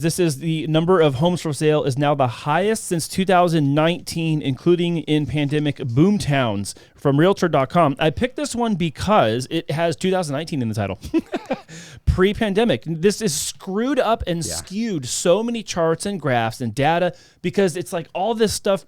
This is the number of homes for sale is now the highest since 2019, including in pandemic Boomtowns from Realtor.com. I picked this one because it has 2019 in the title. Pre-pandemic. This is screwed up and skewed so many charts and graphs and data because it's like all this stuff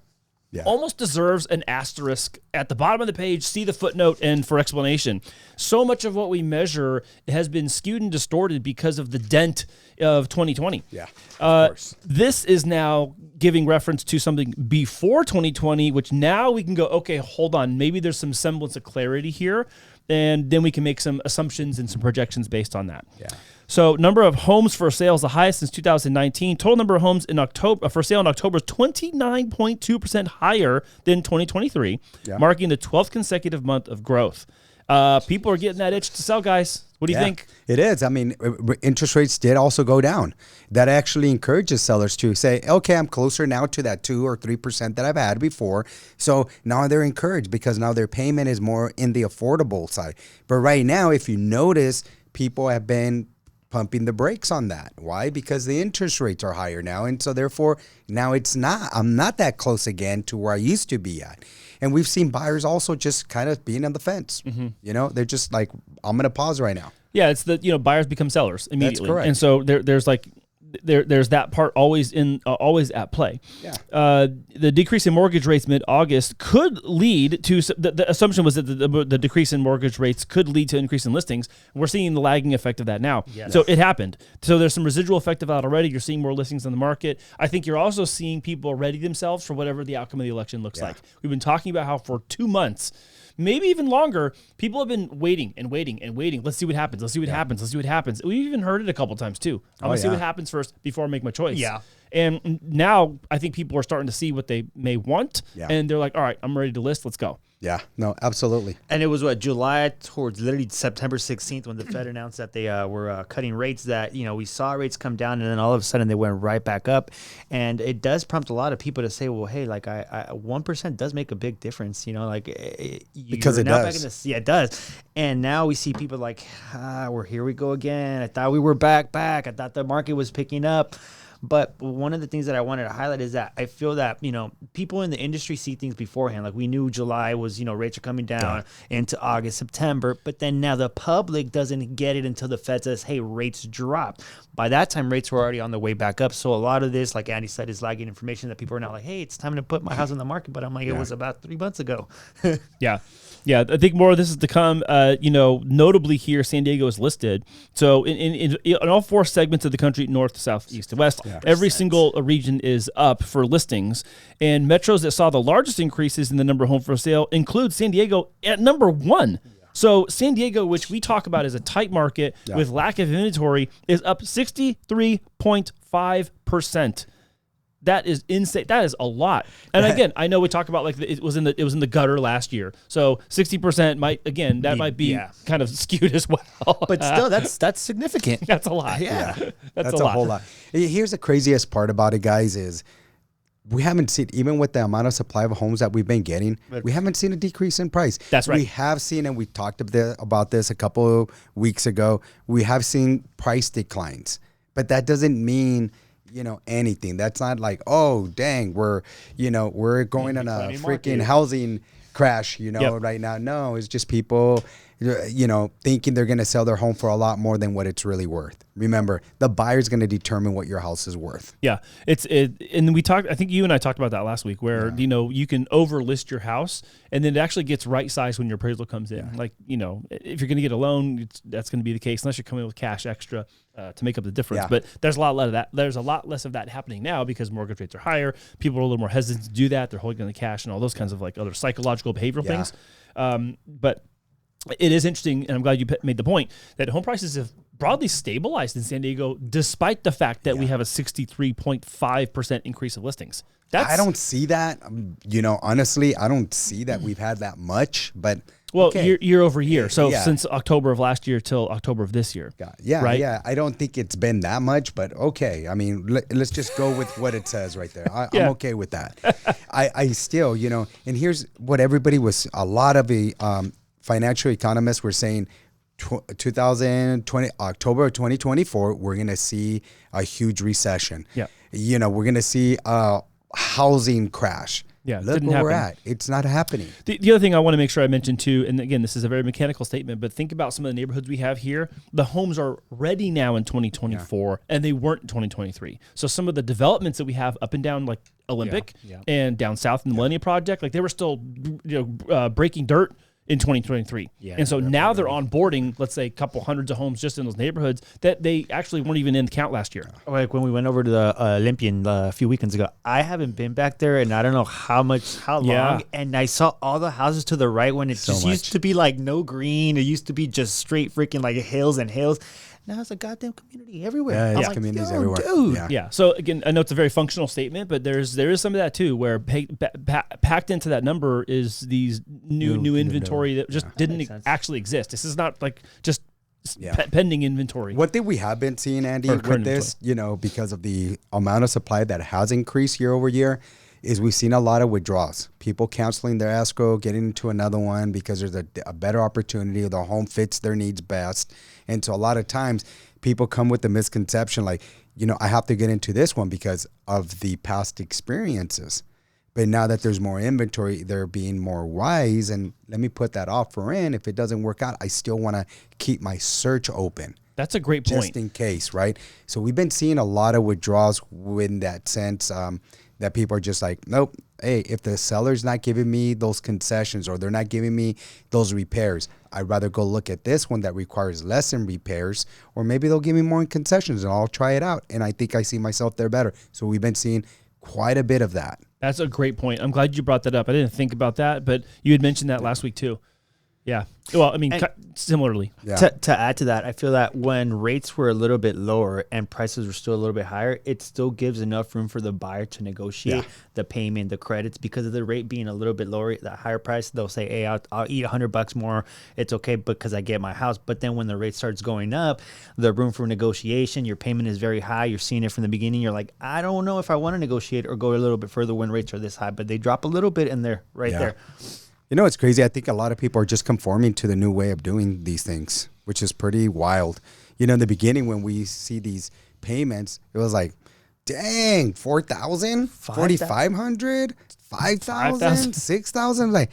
almost deserves an asterisk at the bottom of the page. See the footnote and for explanation. So much of what we measure has been skewed and distorted because of the dent of 2020. Yeah, of course. This is now giving reference to something before 2020, which now we can go, okay, hold on. Maybe there's some semblance of clarity here. And then we can make some assumptions and some projections based on that. Yeah. So number of homes for sale is the highest since 2019. Total number of homes in October for sale in October is 29.2% higher than 2023, marking the 12th consecutive month of growth. People are getting that itch to sell, guys. What do you think? It is. I mean, interest rates did also go down. That actually encourages sellers to say, okay, I'm closer now to that 2 or 3% that I've had before. So now they're encouraged because now their payment is more in the affordable side. But right now, if you notice, people have been pumping the brakes on that. Why? Because the interest rates are higher now. And so therefore, now I'm not that close again to where I used to be at. And we've seen buyers also just kind of being on the fence. Mm-hmm. You know, they're just like, I'm going to pause right now. Yeah, it's buyers become sellers immediately. That's correct. And so there's that part always at play. Yeah. The decrease in mortgage rates mid-August could lead to the assumption was that the decrease in mortgage rates could lead to increase in listings. We're seeing the lagging effect of that now. Yes. So it happened. So there's some residual effect of that already. You're seeing more listings on the market. I think you're also seeing people ready themselves for whatever the outcome of the election looks like. We've been talking about how for 2 months, maybe even longer, people have been waiting and waiting and waiting. Let's see what happens. Let's see what happens. Let's see what happens. We've even heard it a couple times too. I'm going to see what happens first before I make my choice. Yeah. And now I think people are starting to see what they may want. Yeah. And they're like, all right, I'm ready to list. Let's go. Yeah, no, absolutely. And it was July towards literally September 16th when the Fed announced that they were cutting rates, that, we saw rates come down and then all of a sudden they went right back up. And it does prompt a lot of people to say, well, hey, like 1% does make a big difference, because it does. It does. And now we see people like, here we go again. I thought we were back. I thought the market was picking up. But one of the things that I wanted to highlight is that I feel that, people in the industry see things beforehand. Like we knew July was, rates are coming down into August, September. But then now the public doesn't get it until the Fed says, hey, rates drop. By that time, rates were already on the way back up. So a lot of this, like Andy said, is lagging information that people are now like, hey, it's time to put my house on the market. But I'm like, it was about 3 months ago. Yeah, I think more of this is to come. Notably here, San Diego is listed. So in all 4 segments of the country, north, south, east, and west, every single region is up for listings. And metros that saw the largest increases in the number of homes for sale include San Diego at number 1. So San Diego, which we talk about as a tight market with lack of inventory, is up 63.5%. That is insane. That is a lot. And again, I know we talk about like it was in the gutter last year. So 60% might be kind of skewed as well. But still, that's significant. That's a lot. Yeah. That's a whole lot. Here's the craziest part about it, guys, is we haven't seen, even with the amount of supply of homes that we've been getting, we haven't seen a decrease in price. That's right. We have seen, and we talked about this a couple of weeks ago, we have seen price declines. But that doesn't mean anything. That's not like, oh, dang, we're going on a freaking housing crash, right now. No, it's just people, thinking they're going to sell their home for a lot more than what it's really worth. Remember, the buyer's going to determine what your house is worth. Yeah. And we talked, I think you and I talked about that last week where, you can overlist your house and then it actually gets right sized when your appraisal comes in. Yeah. Like, if you're going to get a loan, that's going to be the case unless you're coming with cash extra to make up the difference. Yeah. But there's a lot less of that. There's a lot less of that happening now because mortgage rates are higher. People are a little more hesitant to do that. They're holding on the cash and all those kinds of like other psychological behavioral things. But it is interesting, and I'm glad you made the point, that home prices have broadly stabilized in San Diego despite the fact that we have a 63.5% increase of listings. I don't see that. Honestly, I don't see that we've had that much, but... Well, year over year. So since October of last year till October of this year. Right? Yeah. I don't think it's been that much, but okay. I mean, let's just go with what it says right there. I'm okay with that. I still, and here's what a lot of the financial economists were saying, 2020, October of 2024, we're going to see a huge recession. Yeah. You know, we're going to see a housing crash. Yeah, it Look didn't where we're happen. at. It's not happening. The other thing I want to make sure I mention too, and again, this is a very mechanical statement, but think about some of the neighborhoods we have here. The homes are ready now in 2024, and they weren't in 2023. So some of the developments that we have up and down like Olympic and down south in the Millennium Project, like they were still breaking dirt in 2023. Yeah, and so now they're onboarding, let's say, a couple hundreds of homes just in those neighborhoods that they actually weren't even in the count last year. Like when we went over to the Olympian a few weekends ago, I haven't been back there and I don't know how long. And I saw all the houses to the right when it just used to be like no green. It used to be just straight freaking like hills and hills. Now it's a goddamn community everywhere. Yeah, it's communities everywhere. Dude. Yeah. So again, I know it's a very functional statement, but there is some of that too, where packed into that number is these new inventory that just didn't actually exist. This is not like just pending inventory. One thing we have been seeing, Andy, with this, you know, because of the amount of supply that has increased year over year, is we've seen a lot of withdrawals. People canceling their escrow, getting into another one because there's a better opportunity, or the home fits their needs best. And so a lot of times people come with the misconception like, you know, I have to get into this one because of the past experiences. But now that there's more inventory, they're being more wise. And let me put that offer in. If it doesn't work out, I still want to keep my search open. That's a great point. Just in case, right? So we've been seeing a lot of withdrawals in that sense, that people are just like, nope, hey, if the seller's not giving me those concessions or they're not giving me those repairs, I'd rather go look at this one that requires less in repairs, or maybe they'll give me more in concessions and I'll try it out. And I think I see myself there better. So we've been seeing quite a bit of that. That's a great point. I'm glad you brought that up. I didn't think about that, but you had mentioned that last week too. Yeah. Well, I mean, similarly. Yeah. To add to that, I feel that when rates were a little bit lower and prices were still a little bit higher, it still gives enough room for the buyer to negotiate the payment, the credits, because of the rate being a little bit lower, the higher price. They'll say, hey, I'll eat $100 more. It's okay because I get my house. But then when the rate starts going up, the room for negotiation, your payment is very high. You're seeing it from the beginning. You're like, I don't know if I want to negotiate or go a little bit further when rates are this high, but they drop a little bit and they're right there. You know, it's crazy. I think a lot of people are just conforming to the new way of doing these things, which is pretty wild. You know, in the beginning, when we see these payments, it was like, dang, 4,000, 4,500, 5,000, 6,000. Like,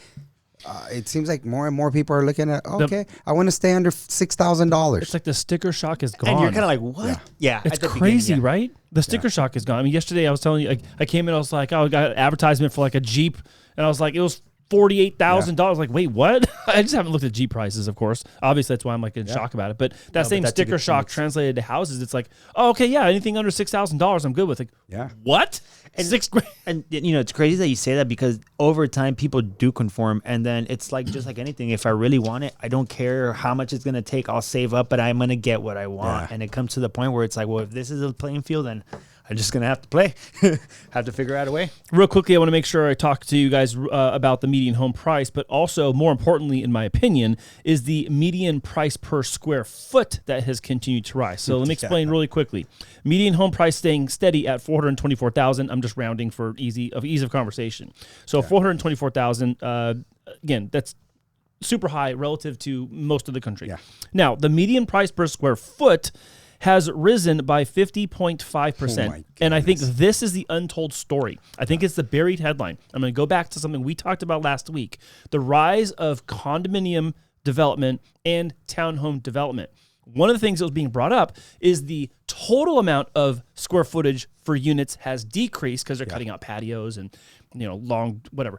it seems like more and more people are looking at, okay, I want to stay under $6,000. It's like the sticker shock is gone. And you're kind of like, what? Yeah. It's crazy, right? The sticker shock is gone. I mean, yesterday I was telling you, I came in, I was like, oh, I got an advertisement for like a Jeep. And I was like, it was $48,000. Like, wait, what? I just haven't looked at Jeep prices, of course. Obviously, that's why I'm like in shock about it. But that same sticker shock translated to houses, it's like, oh, okay, yeah, anything under $6,000, I'm good with. Like, what? And $6 grand? And you know, it's crazy that you say that because over time people do conform, and then it's like just like anything. If I really want it, I don't care how much it's gonna take. I'll save up, but I'm gonna get what I want. And it comes to the point where it's like, well, if this is a playing field, then I'm just going to have to play, have to figure out a way. Real quickly, I want to make sure I talk to you guys about the median home price, but also, more importantly, in my opinion, is the median price per square foot that has continued to rise. So let me explain really quickly. Median home price staying steady at $424,000. I'm just rounding for ease of conversation. So $424,000, again, that's super high relative to most of the country. Now, the median price per square foot has risen by 50.5%. And I think this is the untold story. I think it's the buried headline. I'm going to go back to something we talked about last week, the rise of condominium development and townhome development. One of the things that was being brought up is the total amount of square footage for units has decreased because they're cutting out patios and, you know, long, whatever,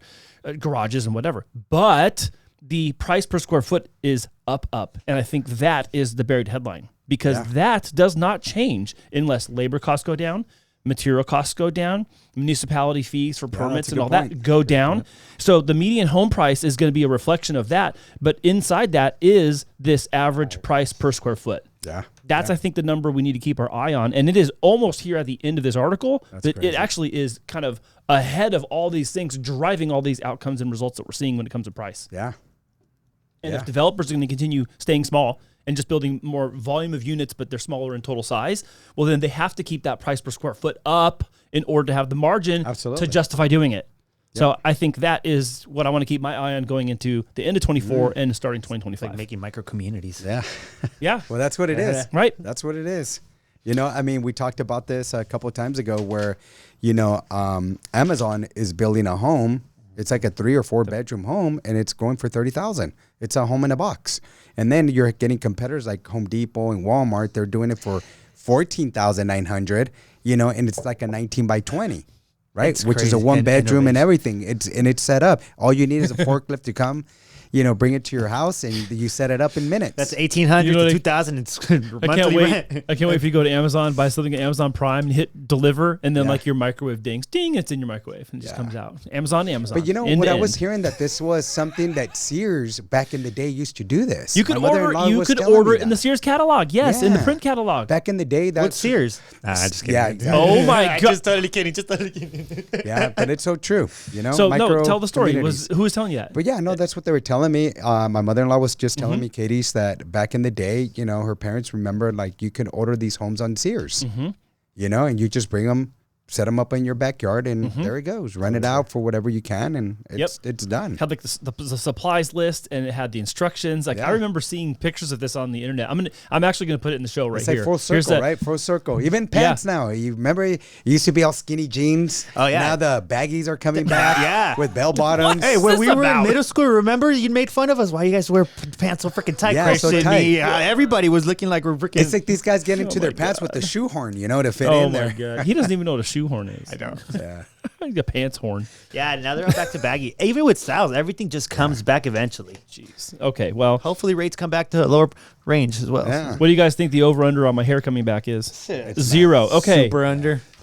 garages and whatever. But the price per square foot is up. And I think that is the buried headline. Because that does not change unless labor costs go down, material costs go down, municipality fees for permits and all that go down. So the median home price is going to be a reflection of that. But inside that is this average price per square foot. That's, I think, the number we need to keep our eye on. And it is almost here at the end of this article. It actually is kind of ahead of all these things, driving all these outcomes and results that we're seeing when it comes to price. And if developers are going to continue staying small and just building more volume of units, but they're smaller in total size, well, then they have to keep that price per square foot up in order to have the margin to justify doing it. So I think that is what I want to keep my eye on going into the end of 24 and starting 2025. Like making micro communities. Yeah. Yeah. Well, that's what it is. Right. That's what it is. You know, I mean, we talked about this a couple of times ago where, Amazon is building a home. It's like a 3 or 4 bedroom home, and it's going for $30,000. It's a home in a box. And then you're getting competitors like Home Depot and Walmart. They're doing it for $14,900, and it's like a 19 by 20, right? It's Which is a crazy. 1 And bedroom and innovation. everything. It's set up. All you need is a forklift to come, bring it to your house, and you set it up in minutes. That's 1,800 You know, to like, 2,000. It's I can't monthly wait. rent. I can't wait for you to go to Amazon, buy something at Amazon Prime, and hit deliver, and then like your microwave dings, ding, it's in your microwave, and it just comes out. Amazon. But you know End what? to I was end. hearing that this was something that Sears back in the day used to do this. You could My order. mother-in-law You was could telling order me it in the that. Sears catalog. Yes, in the Yeah. print catalog. Back in the day, that's What's Sears? Nah, just kidding. Yeah, exactly. Oh my god! Just totally kidding. Just totally kidding. Yeah, but it's so true. So no, micro tell the story. communities. Who was telling you that? But yeah, no, that's what they were telling me. My mother-in-law was just telling me, Katie's, that back in the day, her parents remembered like you can order these homes on Sears, and you just bring them, set them up in your backyard, and there it goes. Rent it out for whatever you can, and it's done. Had like the supplies list, and it had the instructions. Like I remember seeing pictures of this on the internet. I'm actually going to put it in the show right It's here. like full Here's circle, that- right? Full circle. Even pants now. You remember it used to be all skinny jeans. Oh, yeah. Now the baggies are coming back. Yeah. With bell bottoms. Hey, when this we were about? in middle school, remember you made fun of us? Why you guys wear pants so freaking tight? Yeah, Christian, so tight. me, everybody was looking like we're freaking. It's like these guys get into their pants with the shoehorn, to fit Oh in my there. god, he doesn't even know what a shoehorn is. I know. Yeah. Like a pants horn. Yeah, now they're all back to baggy. Even with styles, everything just comes back eventually. Jeez. Okay. Well, Hopefully, rates come back to a lower range as well. Yeah. what do you guys think the over under on my hair coming back is? It's 0. Okay. Super under.